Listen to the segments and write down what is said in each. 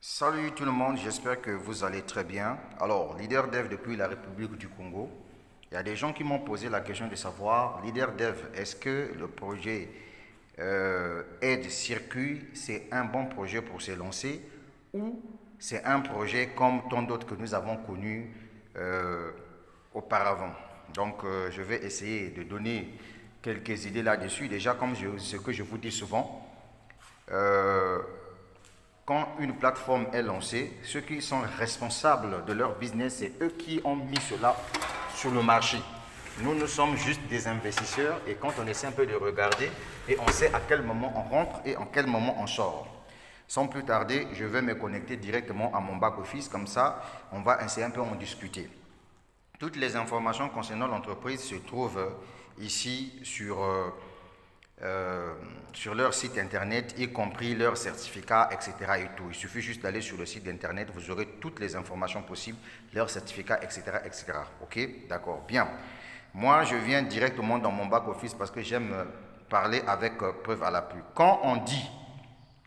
Salut tout le monde, j'espère que vous allez très bien. Alors, leader dev depuis la République du Congo, il y a des gens qui m'ont posé la question de savoir, leader dev, est-ce que le projet Aide Circuit, c'est un bon projet pour se lancer ou c'est un projet comme tant d'autres que nous avons connus euh, auparavant. Donc, je vais essayer de donner quelques idées là-dessus. Déjà, comme ce que je vous dis souvent, euh, quand une plateforme est lancée, ceux qui sont responsables de leur business, c'est eux qui ont mis cela sur le marché. Nous sommes juste des investisseurs et quand on essaie un peu de regarder et on sait à quel moment on rentre et en quel moment on sort. Sans plus tarder, je vais me connecter directement à mon back-office, comme ça, on va essayer un peu en discuter. Toutes les informations concernant l'entreprise se trouvent ici sur leur site internet, y compris leurs certificats, etc. et tout. Il suffit juste d'aller sur le site internet, vous aurez toutes les informations possibles, leurs certificats, etc. etc. Ok, d'accord, bien. Moi, je viens directement dans mon back-office parce que j'aime parler avec preuve à l'appui. Quand on dit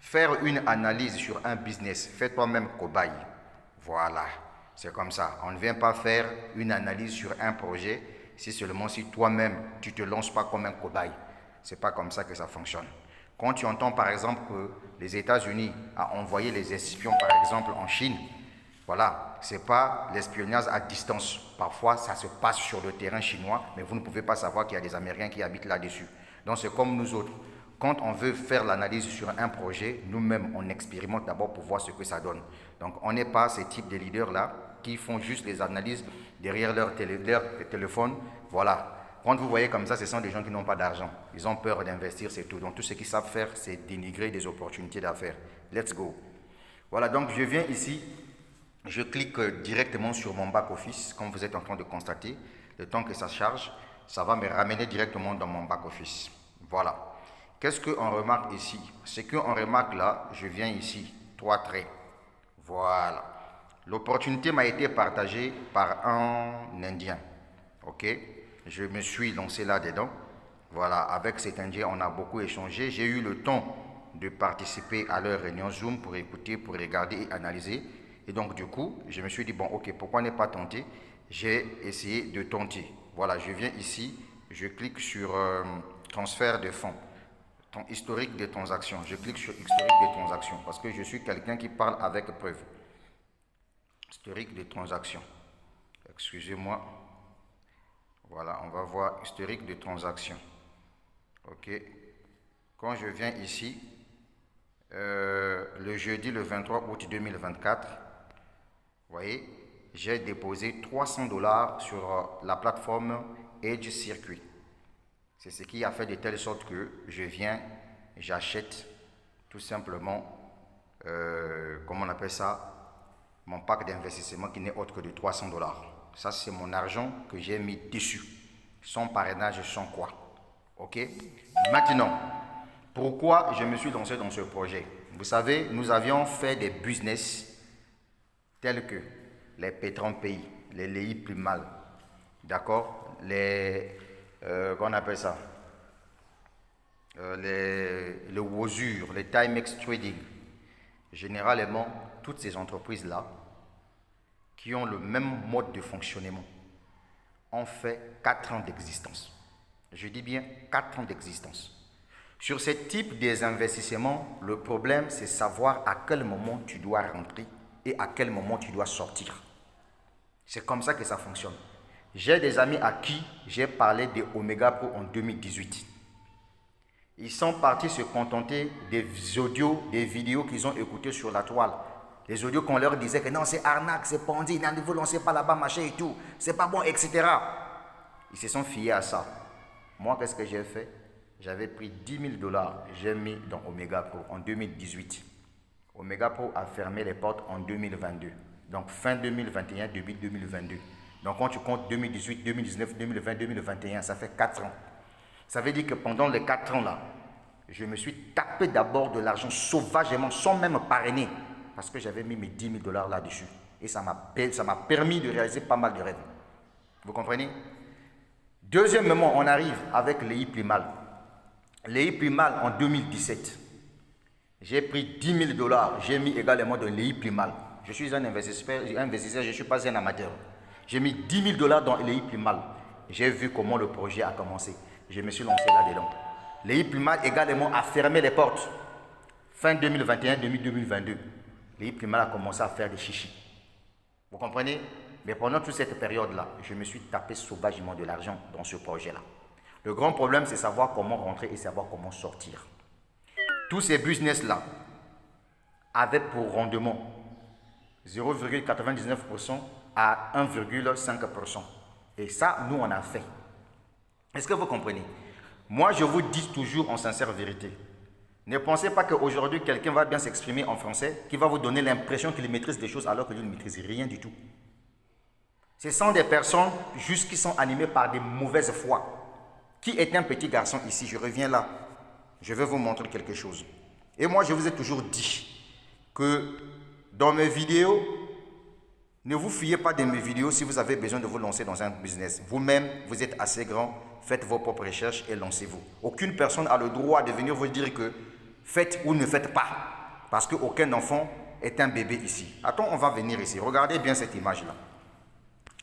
faire une analyse sur un business, fais toi-même cobaye. Voilà, c'est comme ça. On ne vient pas faire une analyse sur un projet si seulement si toi-même tu ne te lances pas comme un cobaye. C'est pas comme ça que ça fonctionne. Quand tu entends par exemple que les États-Unis ont envoyé les espions par exemple en Chine, voilà, c'est pas l'espionnage à distance. Parfois, ça se passe sur le terrain chinois, mais vous ne pouvez pas savoir qu'il y a des Américains qui habitent là-dessus. Donc c'est comme nous autres. Quand on veut faire l'analyse sur un projet, nous-mêmes, on expérimente d'abord pour voir ce que ça donne. Donc on n'est pas ces types de leaders-là qui font juste les analyses derrière leur téléphone. Voilà, quand vous voyez comme ça, ce sont des gens qui n'ont pas d'argent. Ils ont peur d'investir, c'est tout. Donc tout ce qu'ils savent faire, c'est dénigrer des opportunités d'affaires. Let's go. Voilà, donc je viens ici, je clique directement sur mon back-office, comme vous êtes en train de constater. Le temps que ça charge, ça va me ramener directement dans mon back-office. Voilà. Qu'est-ce qu'on remarque ici? Ce qu'on remarque là, je viens ici, trois traits. Voilà. L'opportunité m'a été partagée par un Indien. Ok, je me suis lancé là-dedans. Voilà, avec cet Indien, on a beaucoup échangé. J'ai eu le temps de participer à leur réunion Zoom pour écouter, pour regarder et analyser. Et donc, du coup, je me suis dit, bon, ok, pourquoi ne pas tenter? J'ai essayé de tenter. Voilà, je viens ici, je clique sur transfert de fonds, historique des transactions. Je clique sur historique des transactions parce que je suis quelqu'un qui parle avec preuve. Historique des transactions. Excusez-moi. Voilà, on va voir historique de transactions. Ok. Quand je viens ici, le jeudi le 23 août 2024, vous voyez, j'ai déposé 300 dollars sur la plateforme Edge Circuit. C'est ce qui a fait de telle sorte que je viens, j'achète tout simplement, comment on appelle ça, mon pack d'investissement qui n'est autre que de 300 dollars. Ça, c'est mon argent que j'ai mis dessus. Sans parrainage, sans quoi. Ok. Maintenant, pourquoi je me suis lancé dans ce projet? Vous savez, nous avions fait des business tels que les pétrons pays, les LEI plus mal. D'accord. Qu'on appelle ça le Wozur, les Timex Trading. Généralement, toutes ces entreprises-là, qui ont le même mode de fonctionnement, ont fait 4 ans d'existence. Je dis bien 4 ans d'existence. Sur ce type des investissements, le problème, c'est savoir à quel moment tu dois rentrer et à quel moment tu dois sortir. C'est comme ça que ça fonctionne. J'ai des amis à qui j'ai parlé de Omega Pro en 2018. Ils sont partis se contenter des audios, des vidéos qu'ils ont écoutées sur la toile. Les audios qu'on leur disait que non, c'est arnaque, c'est Ponzi, ne vous lancez pas là-bas, machin et tout, c'est pas bon, etc. Ils se sont fiés à ça. Moi, qu'est-ce que j'ai fait? J'avais pris 10 000 dollars, j'ai mis dans Omega Pro en 2018. Omega Pro a fermé les portes en 2022. Donc fin 2021, début 2022. Donc quand tu comptes 2018, 2019, 2020, 2021, ça fait 4 ans. Ça veut dire que pendant les 4 ans là, je me suis tapé d'abord de l'argent sauvagement, sans même parrainer. Parce que j'avais mis mes 10 000 dollars là-dessus. Et ça m'a permis de réaliser pas mal de rêves. Vous comprenez? Deuxièmement, on arrive avec l'EI Primal. L'EI Primal en 2017. J'ai pris 10 000 $, j'ai mis également dans l'EI Primal. Je suis un investisseur, je ne suis pas un amateur. J'ai mis 10 000 $ dans l'EI Primal. J'ai vu comment le projet a commencé. Je me suis lancé là-dedans. L'EI Primal également a fermé les portes. Fin 2021, début 2022. L'EI Primal a commencé à faire des chichis. Vous comprenez? Mais pendant toute cette période-là, je me suis tapé sauvagement de l'argent dans ce projet-là. Le grand problème, c'est savoir comment rentrer et savoir comment sortir. Tous ces business-là avaient pour rendement 0,99% à 1,5%. Et ça, nous, on a fait. Est-ce que vous comprenez? Moi, je vous dis toujours en sincère vérité. Ne pensez pas qu'aujourd'hui, quelqu'un va bien s'exprimer en français, qui va vous donner l'impression qu'il maîtrise des choses alors qu'il ne maîtrise rien du tout. Ce sont des personnes juste qui sont animées par des mauvaises foi. Qui est un petit garçon ici? Je reviens là. Je vais vous montrer quelque chose. Et moi, je vous ai toujours dit que dans mes vidéos, ne vous fiez pas de mes vidéos si vous avez besoin de vous lancer dans un business. Vous-même, vous êtes assez grand, faites vos propres recherches et lancez-vous. Aucune personne n'a le droit de venir vous dire que faites ou ne faites pas. Parce qu'aucun enfant est un bébé ici. Attends, on va venir ici. Regardez bien cette image-là.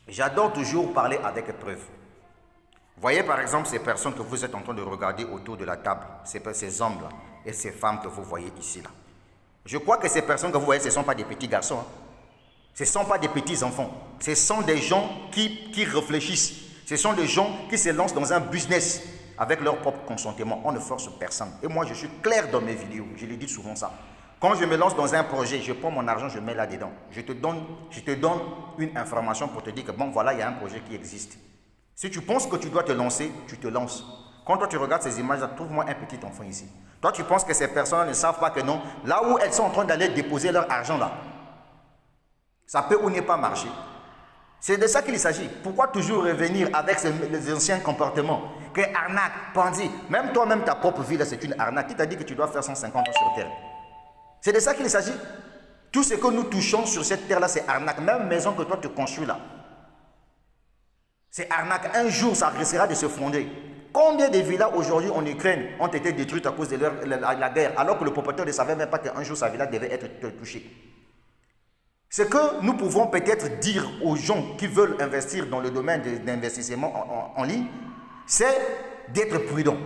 J'adore toujours parler avec preuves. Voyez par exemple ces personnes que vous êtes en train de regarder autour de la table, ces hommes-là et ces femmes que vous voyez ici. Là. Je crois que ces personnes que vous voyez, ce ne sont pas des petits garçons. Hein. Ce ne sont pas des petits enfants. Ce sont des gens qui réfléchissent. Ce sont des gens qui se lancent dans un business avec leur propre consentement. On ne force personne. Et moi, je suis clair dans mes vidéos. Je le dis souvent ça. Quand je me lance dans un projet, je prends mon argent, je mets là-dedans. Je te donne une information pour te dire que bon, voilà, il y a un projet qui existe. Si tu penses que tu dois te lancer, tu te lances. Quand toi tu regardes ces images-là, trouve-moi un petit enfant ici. Toi tu penses que ces personnes ne savent pas que non. Là où elles sont en train d'aller déposer leur argent là, ça peut ou ne pas marcher. C'est de ça qu'il s'agit. Pourquoi toujours revenir avec les anciens comportements? Que arnaque, bandit. Même toi-même ta propre vie là, c'est une arnaque. Qui t'a dit que tu dois faire 150 ans sur terre? C'est de ça qu'il s'agit. Tout ce que nous touchons sur cette terre là, c'est arnaque. Même maison que toi tu construis là. C'est arnaque. Un jour, ça risquera de se fonder. Combien de villas aujourd'hui en Ukraine ont été détruites à cause de la guerre, alors que le propriétaire ne savait même pas qu'un jour sa villa devait être touchée? Ce que nous pouvons peut-être dire aux gens qui veulent investir dans le domaine d'investissement en ligne, c'est d'être prudent.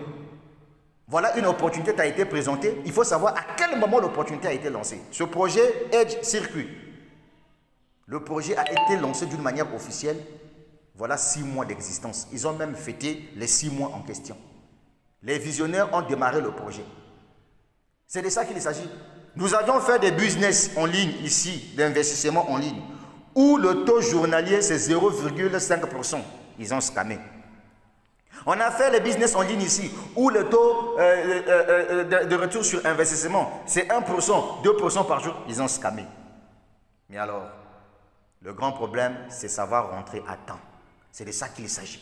Voilà une opportunité qui a été présentée. Il faut savoir à quel moment l'opportunité a été lancée. Ce projet Edge Circuit, le projet a été lancé d'une manière officielle. Voilà 6 mois d'existence. Ils ont même fêté les 6 mois en question. Les visionnaires ont démarré le projet. C'est de ça qu'il s'agit. Nous avions fait des business en ligne ici, d'investissement en ligne, où le taux journalier c'est 0,5%. Ils ont scammé. On a fait les business en ligne ici, où le taux de retour sur investissement c'est 1%, 2% par jour. Ils ont scammé. Mais alors, le grand problème, c'est savoir rentrer à temps. C'est de ça qu'il s'agit.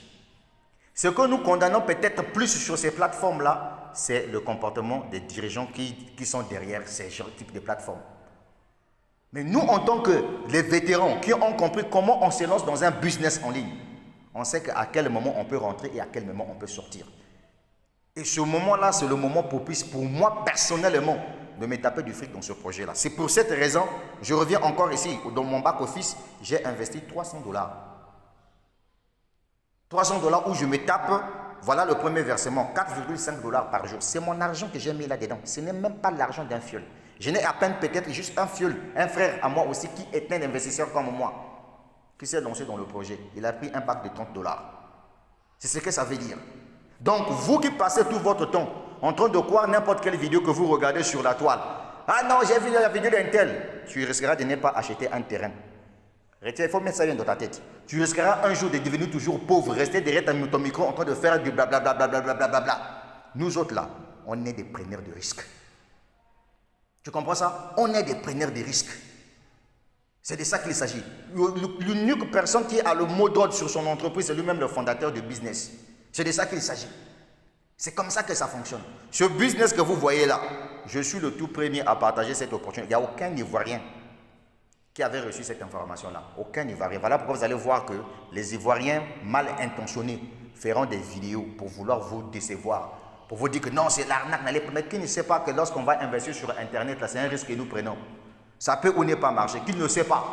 Ce que nous condamnons peut-être plus sur ces plateformes-là, c'est le comportement des dirigeants qui sont derrière ces types de plateformes. Mais nous, en tant que les vétérans qui ont compris comment on se lance dans un business en ligne, on sait à quel moment on peut rentrer et à quel moment on peut sortir. Et ce moment-là, c'est le moment propice pour moi personnellement de me taper du fric dans ce projet-là. C'est pour cette raison, je reviens encore ici, dans mon back-office, j'ai investi 300 $. 300 $ où je me tape, voilà le premier versement, 4,5 $ par jour. C'est mon argent que j'ai mis là-dedans. Ce n'est même pas l'argent d'un fiole. Je n'ai à peine peut-être juste un fiole, un frère à moi aussi qui est un investisseur comme moi, qui s'est lancé dans le projet. Il a pris un pack de 30 $. C'est ce que ça veut dire. Donc, vous qui passez tout votre temps en train de croire n'importe quelle vidéo que vous regardez sur la toile. Ah non, j'ai vu la vidéo d'un tel. Tu risqueras de ne pas acheter un terrain. Il faut mettre ça bien dans ta tête. Tu risqueras un jour de devenir toujours pauvre, rester derrière ton micro en train de faire du blablabla. Nous autres là, on est des preneurs de risques. Tu comprends ça? On est des preneurs de risques. C'est de ça qu'il s'agit. L'unique personne qui a le mot d'ordre sur son entreprise, c'est lui-même le fondateur du business. C'est de ça qu'il s'agit. C'est comme ça que ça fonctionne. Ce business que vous voyez là, je suis le tout premier à partager cette opportunité. Il n'y a aucun Ivoirien qui avait reçu cette information-là. Aucun Ivoirien. Voilà pourquoi vous allez voir que les Ivoiriens mal intentionnés feront des vidéos pour vouloir vous décevoir, Pour vous dire que non, c'est l'arnaque. Mais qui ne sait pas que lorsqu'on va investir sur Internet, là, c'est un risque que nous prenons. Ça peut ou ne pas marcher. Qui ne le sait pas?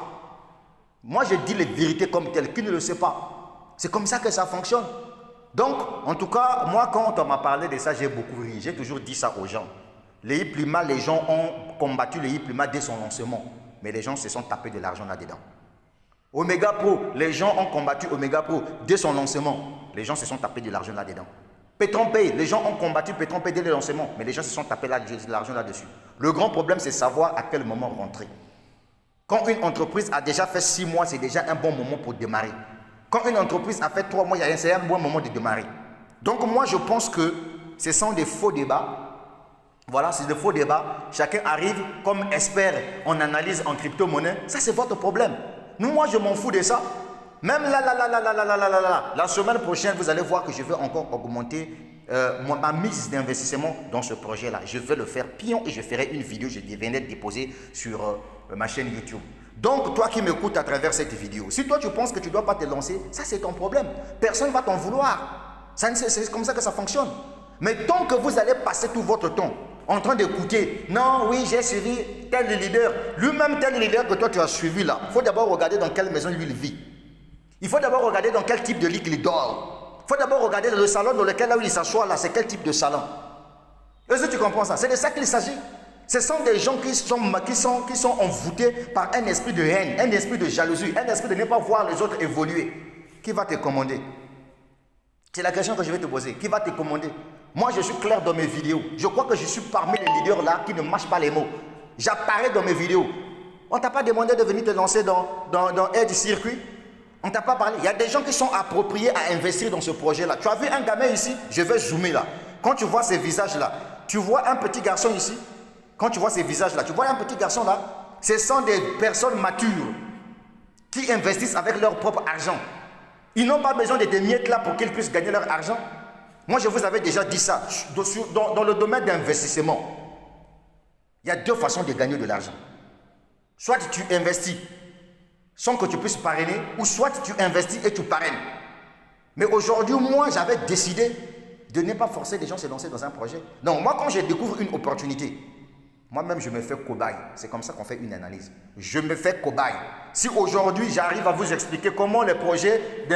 Moi, je dis les vérités comme telles. Qui ne le sait pas? C'est comme ça que ça fonctionne. Donc, en tout cas, moi, quand on m'a parlé de ça, j'ai beaucoup ri. J'ai toujours dit ça aux gens. Les Hiplima, les gens ont combattu les Hiplima dès son lancement. Mais les gens se sont tapés de l'argent là-dedans. Omega Pro, les gens ont combattu Omega Pro dès son lancement. Les gens se sont tapés de l'argent là-dedans. PetronPay, les gens ont combattu PetronPay dès le lancement. Mais les gens se sont tapés de l'argent là-dessus. Le grand problème, c'est savoir à quel moment rentrer. Quand une entreprise a déjà fait 6 mois, c'est déjà un bon moment pour démarrer. Quand une entreprise a fait 3 mois, c'est un bon moment de démarrer. Donc moi, je pense que ce sont des faux débats. Voilà, c'est des faux débats. Chacun arrive comme expert en analyse en crypto-monnaie. Ça, c'est votre problème. Nous, moi, je m'en fous de ça. Même la semaine prochaine, vous allez voir que je vais encore augmenter ma mise d'investissement dans ce projet-là. Je vais le faire pion et je ferai une vidéo. Je viens d'être déposé sur ma chaîne YouTube. Donc, toi qui m'écoutes à travers cette vidéo, si toi tu penses que tu ne dois pas te lancer, ça c'est ton problème. Personne ne va t'en vouloir. C'est comme ça que ça fonctionne. Mais tant que vous allez passer tout votre temps en train d'écouter, non, oui, j'ai suivi tel leader, lui-même tel leader que toi tu as suivi là, il faut d'abord regarder dans quelle maison lui il vit. Il faut d'abord regarder dans quel type de lit il dort. Il faut d'abord regarder le salon dans lequel là où il s'assoit là, c'est quel type de salon. Est-ce que tu comprends ça? C'est de ça qu'il s'agit. Ce sont des gens qui sont envoûtés par un esprit de haine, un esprit de jalousie, un esprit de ne pas voir les autres évoluer. Qui va te commander? C'est la question que je vais te poser. Qui va te commander? Moi, je suis clair dans mes vidéos. Je crois que je suis parmi les leaders là qui ne mâchent pas les mots. J'apparais dans mes vidéos. On ne t'a pas demandé de venir te lancer dans Air du circuit. On ne t'a pas parlé. Il y a des gens qui sont appropriés à investir dans ce projet-là. Tu as vu un gamin ici? Je vais zoomer là. Quand tu vois ces visages-là, tu vois un petit garçon ici. Quand tu vois ces visages-là, tu vois un petit garçon là. Ce sont des personnes matures qui investissent avec leur propre argent. Ils n'ont pas besoin de des miettes là pour qu'ils puissent gagner leur argent. Moi, je vous avais déjà dit ça. Dans le domaine d'investissement, il y a 2 façons de gagner de l'argent. Soit tu investis sans que tu puisses parrainer, ou soit tu investis et tu parraines. Mais aujourd'hui, moi, j'avais décidé de ne pas forcer les gens à se lancer dans un projet. Donc, moi, quand je découvre une opportunité, moi-même, je me fais cobaye. C'est comme ça qu'on fait une analyse. Je me fais cobaye. Si aujourd'hui, j'arrive à vous expliquer comment les projets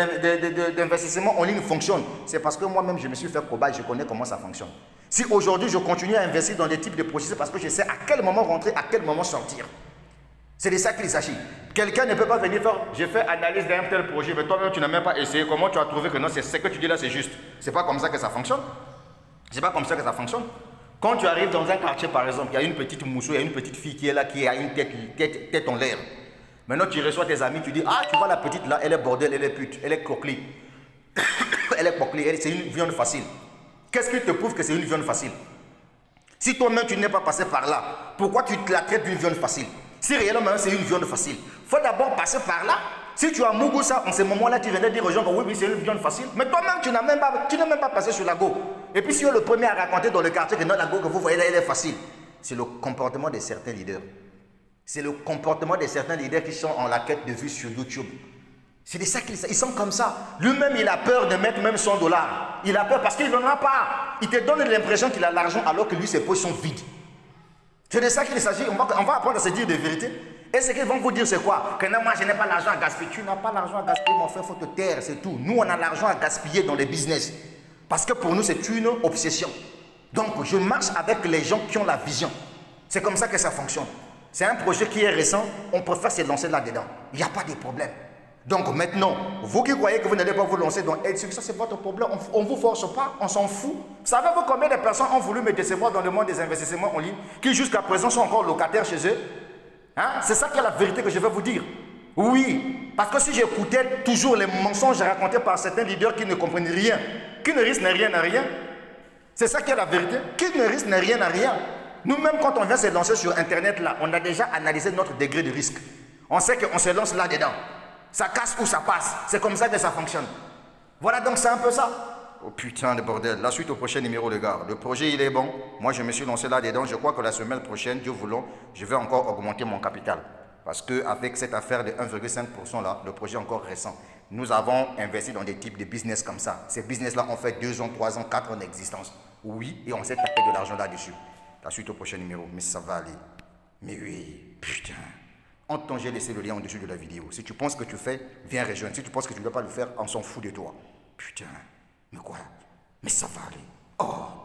d'investissement en ligne fonctionnent, c'est parce que moi-même, je me suis fait cobaye. Je connais comment ça fonctionne. Si aujourd'hui, je continue à investir dans des types de projets, c'est parce que je sais à quel moment rentrer, à quel moment sortir. C'est de ça qu'il s'agit. Quelqu'un ne peut pas venir faire, j'ai fait analyse d'un tel projet, mais toi-même, tu n'as même pas essayé. Comment tu as trouvé que non, c'est ce que tu dis là, c'est juste? C'est pas comme ça que ça fonctionne. C'est pas comme ça que ça fonctionne. Quand tu arrives dans un quartier, par exemple, il y a une petite mousseau, il y a une petite fille qui est là, qui a une tête en l'air. Maintenant, tu reçois tes amis, tu dis, ah, tu vois la petite là, elle est bordel, elle est pute, elle est coquelie. Elle est coquelie, c'est une viande facile. Qu'est-ce qui te prouve que c'est une viande facile? Si toi-même, tu n'es pas passé par là, pourquoi tu la traites d'une viande facile? Si réellement, c'est une viande facile, il faut d'abord passer par là. Si tu as Mougou ça, en ce moment-là, tu viens de dire aux gens que oui, c'est une viande facile. Mais toi-même, tu n'es même pas passé sur la go. Et puis, si tu es le premier à raconter dans le quartier que non, la go que vous voyez là, elle est facile. C'est le comportement de certains leaders. C'est le comportement de certains leaders qui sont en la quête de vues sur YouTube. C'est de ça qu'ils sont comme ça. Lui-même, il a peur de mettre même $100. Il a peur parce qu'il n'en a pas. Il te donne l'impression qu'il a l'argent alors que lui, ses poches sont vides. C'est de ça qu'il s'agit. On va apprendre à se dire des vérités. Et ce qu'ils vont vous dire, c'est quoi? Que non, moi, je n'ai pas l'argent à gaspiller. Tu n'as pas l'argent à gaspiller, mon frère, il faut te taire, c'est tout. Nous, on a l'argent à gaspiller dans les business. Parce que pour nous, c'est une obsession. Donc, je marche avec les gens qui ont la vision. C'est comme ça que ça fonctionne. C'est un projet qui est récent, on préfère se lancer là-dedans. Il n'y a pas de problème. Donc maintenant, vous qui croyez que vous n'allez pas vous lancer dans Aide, ça c'est votre problème. On ne vous force pas, on s'en fout. Savez-vous combien de personnes ont voulu me décevoir dans le monde des investissements en ligne, qui jusqu'à présent sont encore locataires chez eux? Hein? C'est ça qui est la vérité que je vais vous dire. Oui, parce que si j'écoutais toujours les mensonges racontés par certains leaders qui ne comprennent rien, qui ne risquent rien à rien, c'est ça qui est la vérité, qui ne risquent rien à rien. Nous-mêmes, quand on vient se lancer sur Internet, là, on a déjà analysé notre degré de risque. On sait qu'on se lance là-dedans. Ça casse ou ça passe. C'est comme ça que ça fonctionne. Voilà, donc c'est un peu ça. Oh putain de bordel. La suite au prochain numéro, les gars. Le projet, il est bon. Moi, je me suis lancé là-dedans. Je crois que la semaine prochaine, Dieu voulant, je vais encore augmenter mon capital. Parce qu'avec cette affaire de 1,5% là, le projet est encore récent. Nous avons investi dans des types de business comme ça. Ces business-là ont fait 2 ans, 3 ans, 4 ans d'existence. Oui, et on s'est tapé de l'argent là-dessus. La suite au prochain numéro. Mais ça va aller. Mais oui, putain. En temps, j'ai laissé le lien en dessous de la vidéo. Si tu penses que tu fais, viens rejoindre. Si tu penses que tu ne dois pas le faire, on s'en fout de toi. Putain. Mais quoi? Mais ça va aller. Oh.